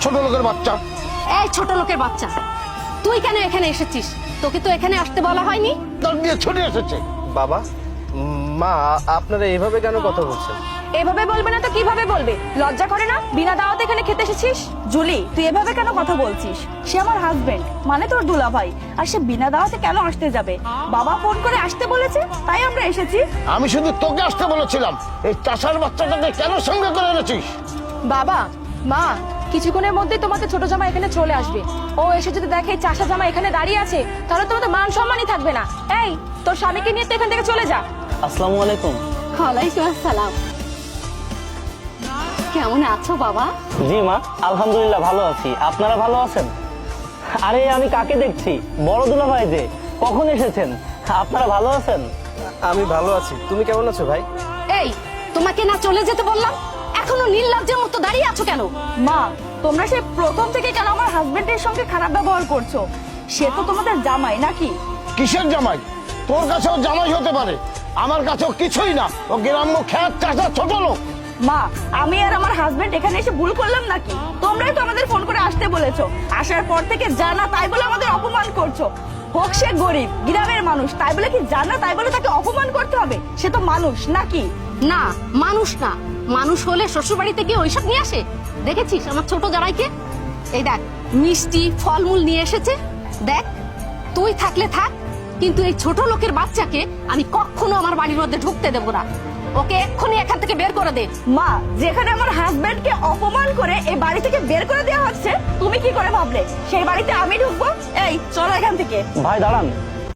ছোট লোকের বাচ্চা। এই ছোট লোকের বাচ্চা, তুই কেন এখানে এসেছিস? তোকে তো এখানে আসতে বলা হয়নি। তার দিয়ে ছুটে এসেছে। বাবা, মা, আপনারা এইভাবে কেন কথা বলছেন? এভাবে বলবে না তো কিভাবে বলবে? লজ্জা করে না? বিনা দাওয়াতে এখানে খেতে এসেছিস? জুলি, তুই এভাবে কেন কথা বলছিস? সে আমার হাজবেন্ড, মানে তোর দুলাভাই, আর সে বিনা দাওয়াতে কেন আসতে যাবে? বাবা ফোন করে আসতে বলেছে, তাই আমরা এসেছি। আমি শুধু তোকে আসতে বলেছিলাম, এই চাষার বাচ্চাটাকে কেন সঙ্গে করে এনেছিস? বাবা, মা, কিছুক্ষণের মধ্যে তোমাদের ছোট জামা এখানে চলে আসবে। ও এসে যদি দেখে চাষা জামা এখানে দাঁড়িয়ে আছে, তাহলে তোমাদের মান সম্মানই থাকবে না। এই, তোর স্বামীকে নিয়ে তো এখান থেকে চলে যা। আসসালামু আলাইকুম। ওয়ালাইকুম আসসালাম। কেমন আছো বাবা? জি মা, আলহামদুলিল্লাহ ভালো আছি। আপনারা ভালো আছেন? আরে আমি কাকে দেখছি? বড় দুলাভাই যে। কখন এসেছেন? আপনারা ভালো আছেন? আমি ভালো আছি। তুমি কেমন আছো ভাই? এই, তোমাকে না চলে যেতে বললাম, এখনো নির্লজ্জের মতো দাঁড়িয়ে আছো কেন? মা, তোমরা সে প্রথম থেকে কেন আমার হাজবেন্ডের সঙ্গে খারাপ ব্যবহার করছো? সে তো তোমাদের জামাই নাকি? কিসের জামাই? তোর কাছেও জামাই হতে পারে, আমার কাছেও কিছুই না। ও গ্রাম্য খ্যাত চাষা ছোট লোক। মা, আমি আর আমার হাজবেন্ড এখানে এসে ভুল করলাম নাকি? তোমরাই তো আমাদের ফোন করে আসতে বলেছো। আসার পর থেকে জানা তাই বলে আমাদের অপমান করছো। হোক সে গরিব গ্রামের মানুষ, তাই বলে কি জানা তাই বলে তাকে অপমান করতে হবে? সে তো মানুষ নাকি? না, মানুষ না। মানুষ হলে শ্বশুর বাড়িতে গিয়ে ওইসব নিয়ে আসে? দেখেছিস আমার ছোট জামাইকে? এই দেখ, মিষ্টি ফলমূল নিয়ে এসেছে। দেখ, তুই থাকলে থাক, কিন্তু এই ছোট লোকের বাচ্চাকে আমি কখনো আমার বাড়ির মধ্যে ঢুকতে দেবো না। ওকে এক্ষুনি এখান থেকে বের করে দে। মা, যেখানে আমার হাজবেন্ডকে অপমান করে এই বাড়ি থেকে বের করে দেওয়া হচ্ছে, তুমি কি করে ভাবলে সেই বাড়িতে আমি ঢুকবো? এই, চলো এখান থেকে। ভাই দাঁড়ান।